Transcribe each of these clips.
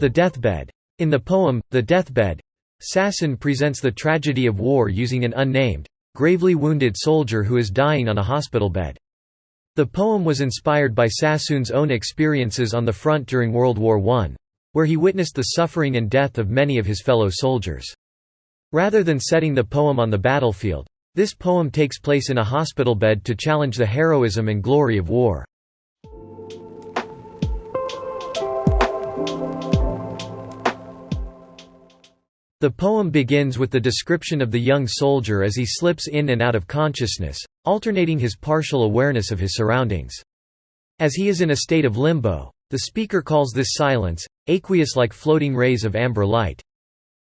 The deathbed. In the poem, The Deathbed, Sassoon presents the tragedy of war using an unnamed, gravely wounded soldier who is dying on a hospital bed. The poem was inspired by Sassoon's own experiences on the front during World War I, where he witnessed the suffering and death of many of his fellow soldiers. Rather than setting the poem on the battlefield, this poem takes place in a hospital bed to challenge the heroism and glory of war. The poem begins with the description of the young soldier as he slips in and out of consciousness, alternating his partial awareness of his surroundings. As he is in a state of limbo, the speaker calls this silence, aqueous-like floating rays of amber light.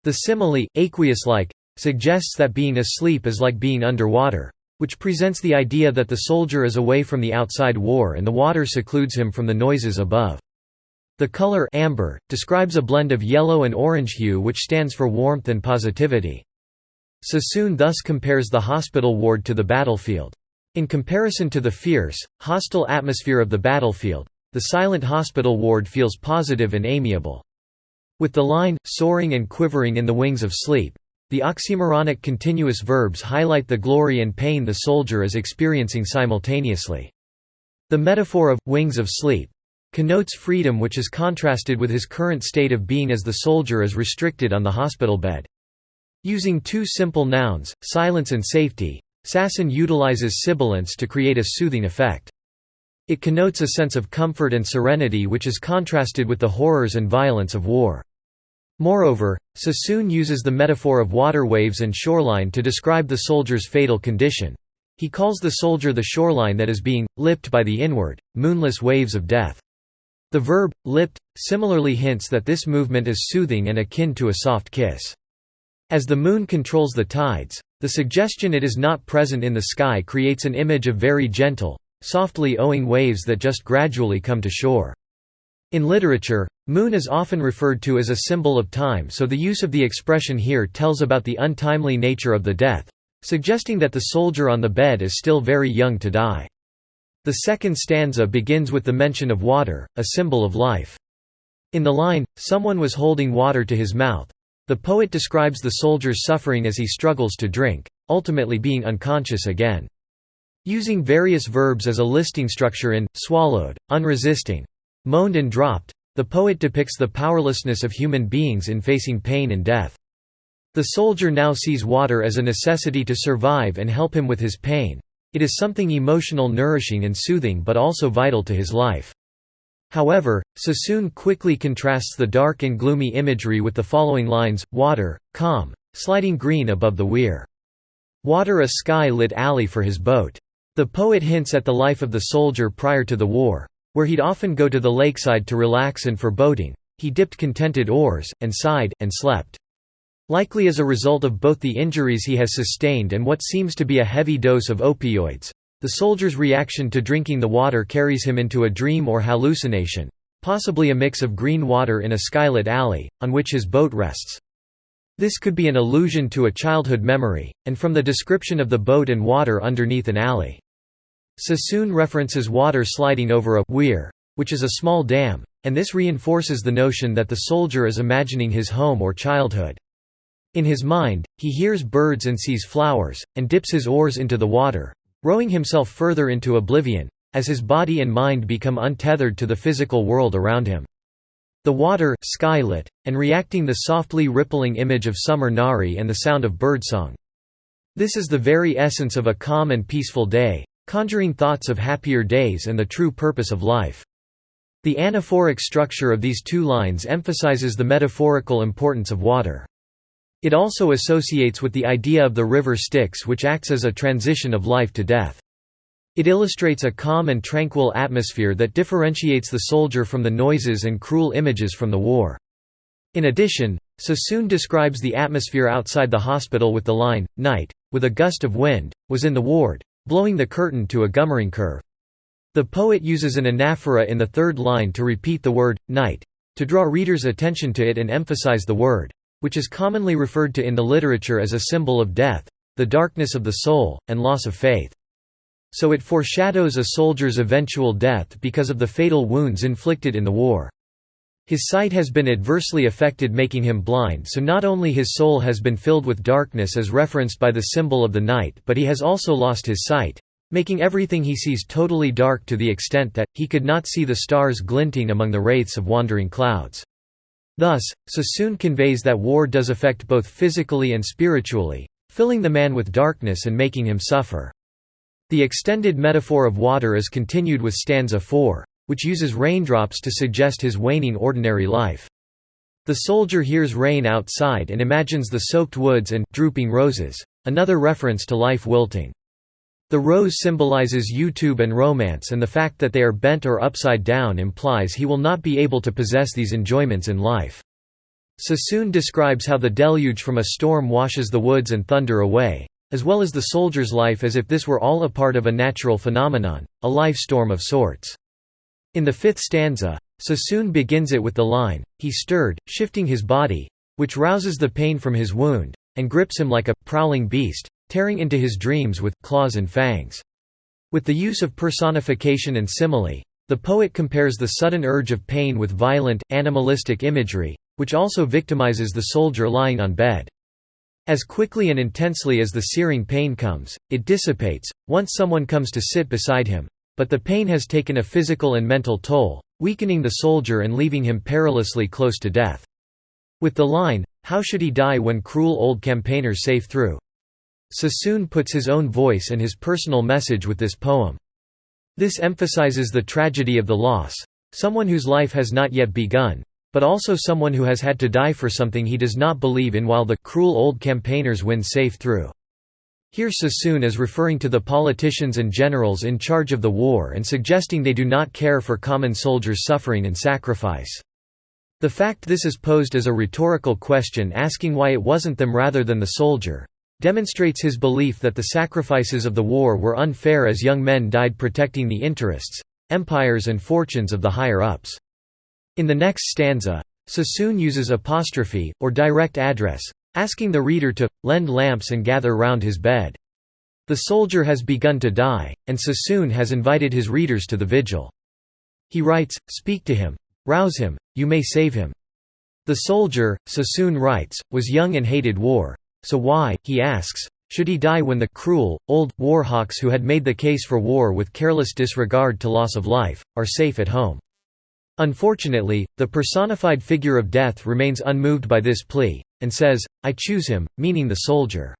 The simile, aqueous-like, suggests that being asleep is like being underwater, which presents the idea that the soldier is away from the outside war and the water secludes him from the noises above. The color amber describes a blend of yellow and orange hue which stands for warmth and positivity. Sassoon thus compares the hospital ward to the battlefield. In comparison to the fierce, hostile atmosphere of the battlefield, the silent hospital ward feels positive and amiable. With the line, soaring and quivering in the wings of sleep, the oxymoronic continuous verbs highlight the glory and pain the soldier is experiencing simultaneously. The metaphor of wings of sleep connotes freedom, which is contrasted with his current state of being as the soldier is restricted on the hospital bed. Using two simple nouns, silence and safety, Sassoon utilizes sibilants to create a soothing effect. It connotes a sense of comfort and serenity which is contrasted with the horrors and violence of war. Moreover, Sassoon uses the metaphor of water waves and shoreline to describe the soldier's fatal condition. He calls the soldier the shoreline that is being lipped by the inward, moonless waves of death. The verb, lipped, similarly hints that this movement is soothing and akin to a soft kiss. As the moon controls the tides, the suggestion it is not present in the sky creates an image of very gentle, softly owing waves that just gradually come to shore. In literature, moon is often referred to as a symbol of time, so the use of the expression here tells about the untimely nature of the death, suggesting that the soldier on the bed is still very young to die. The second stanza begins with the mention of water, a symbol of life. In the line, "Someone was holding water to his mouth," the poet describes the soldier's suffering as he struggles to drink, ultimately being unconscious again. Using various verbs as a listing structure in swallowed, unresisting, moaned and dropped, the poet depicts the powerlessness of human beings in facing pain and death. The soldier now sees water as a necessity to survive and help him with his pain. It is something emotional, nourishing and soothing, but also vital to his life. However, Sassoon quickly contrasts the dark and gloomy imagery with the following lines: water, calm, sliding green above the weir. Water, a sky-lit alley for his boat. The poet hints at the life of the soldier prior to the war, where he'd often go to the lakeside to relax, and for boating, he dipped contented oars, and sighed, and slept. Likely as a result of both the injuries he has sustained and what seems to be a heavy dose of opioids, the soldier's reaction to drinking the water carries him into a dream or hallucination, possibly a mix of green water in a skylit alley, on which his boat rests. This could be an allusion to a childhood memory, and from the description of the boat and water underneath an alley. Sassoon references water sliding over a weir, which is a small dam, and this reinforces the notion that the soldier is imagining his home or childhood. In his mind, he hears birds and sees flowers, and dips his oars into the water, rowing himself further into oblivion, as his body and mind become untethered to the physical world around him. The water, skylit, and reacting the softly rippling image of summer nari and the sound of birdsong. This is the very essence of a calm and peaceful day, conjuring thoughts of happier days and the true purpose of life. The anaphoric structure of these two lines emphasizes the metaphorical importance of water. It also associates with the idea of the river Styx, which acts as a transition of life to death. It illustrates a calm and tranquil atmosphere that differentiates the soldier from the noises and cruel images from the war. In addition, Sassoon describes the atmosphere outside the hospital with the line, "Night, with a gust of wind, was in the ward, blowing the curtain to a gummering curve." The poet uses an anaphora in the third line to repeat the word, night, to draw readers' attention to it and emphasize the word, which is commonly referred to in the literature as a symbol of death, the darkness of the soul, and loss of faith. So it foreshadows a soldier's eventual death because of the fatal wounds inflicted in the war. His sight has been adversely affected, making him blind, so not only his soul has been filled with darkness as referenced by the symbol of the night, but he has also lost his sight, making everything he sees totally dark to the extent that, he could not see the stars glinting among the wraiths of wandering clouds. Thus, Sassoon conveys that war does affect both physically and spiritually, filling the man with darkness and making him suffer. The extended metaphor of water is continued with stanza 4, which uses raindrops to suggest his waning ordinary life. The soldier hears rain outside and imagines the soaked woods and drooping roses, another reference to life wilting. The rose symbolizes YouTube and romance, and the fact that they are bent or upside down implies he will not be able to possess these enjoyments in life. Sassoon describes how the deluge from a storm washes the woods and thunder away, as well as the soldier's life, as if this were all a part of a natural phenomenon, a life storm of sorts. In the 5th stanza, Sassoon begins it with the line, "He stirred, shifting his body," which rouses the pain from his wound, and grips him like a prowling beast, tearing into his dreams with claws and fangs. With the use of personification and simile, the poet compares the sudden urge of pain with violent, animalistic imagery, which also victimizes the soldier lying on bed. As quickly and intensely as the searing pain comes, it dissipates, once someone comes to sit beside him. But the pain has taken a physical and mental toll, weakening the soldier and leaving him perilously close to death. With the line, "How should he die when cruel old campaigners safe through?" Sassoon puts his own voice and his personal message with this poem. This emphasizes the tragedy of the loss, someone whose life has not yet begun, but also someone who has had to die for something he does not believe in while the cruel old campaigners win safe through. Here Sassoon is referring to the politicians and generals in charge of the war and suggesting they do not care for common soldiers' suffering and sacrifice. The fact this is posed as a rhetorical question asking why it wasn't them rather than the soldier, demonstrates his belief that the sacrifices of the war were unfair, as young men died protecting the interests, empires and fortunes of the higher-ups. In the next stanza, Sassoon uses apostrophe, or direct address, asking the reader to lend lamps and gather round his bed. The soldier has begun to die, and Sassoon has invited his readers to the vigil. He writes, "Speak to him. Rouse him, you may save him." The soldier, Sassoon writes, was young and hated war. So why, he asks, should he die when the cruel, old, war hawks who had made the case for war with careless disregard to loss of life, are safe at home? Unfortunately, the personified figure of death remains unmoved by this plea, and says, "I choose him," meaning the soldier.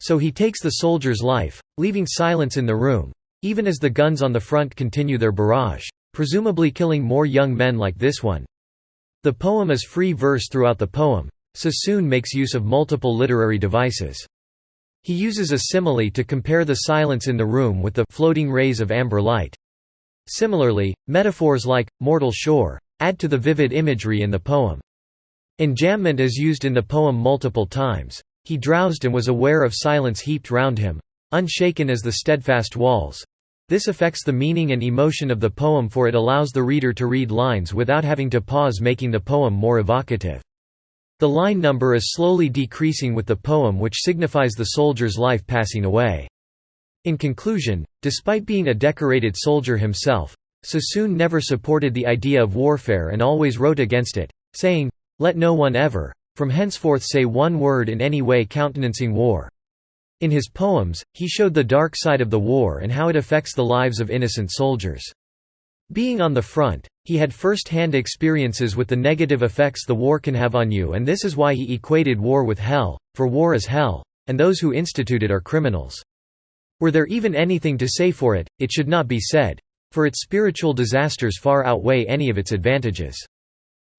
So he takes the soldier's life, leaving silence in the room, even as the guns on the front continue their barrage, presumably killing more young men like this one. The poem is free verse throughout the poem. Sassoon makes use of multiple literary devices. He uses a simile to compare the silence in the room with the floating rays of amber light. Similarly, metaphors like mortal shore add to the vivid imagery in the poem. Enjambment is used in the poem multiple times. He drowsed and was aware of silence heaped round him, unshaken as the steadfast walls. This affects the meaning and emotion of the poem, for it allows the reader to read lines without having to pause, making the poem more evocative. The line number is slowly decreasing with the poem, which signifies the soldier's life passing away. In conclusion, despite being a decorated soldier himself, Sassoon never supported the idea of warfare and always wrote against it, saying, "Let no one ever, from henceforth say one word in any way countenancing war." In his poems, he showed the dark side of the war and how it affects the lives of innocent soldiers. Being on the front, he had first-hand experiences with the negative effects the war can have on you, and this is why he equated war with hell, for war is hell, and those who institute it are criminals. Were there even anything to say for it, it should not be said, for its spiritual disasters far outweigh any of its advantages.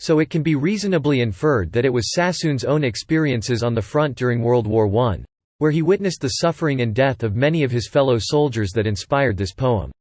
So it can be reasonably inferred that it was Sassoon's own experiences on the front during World War I, where he witnessed the suffering and death of many of his fellow soldiers, that inspired this poem.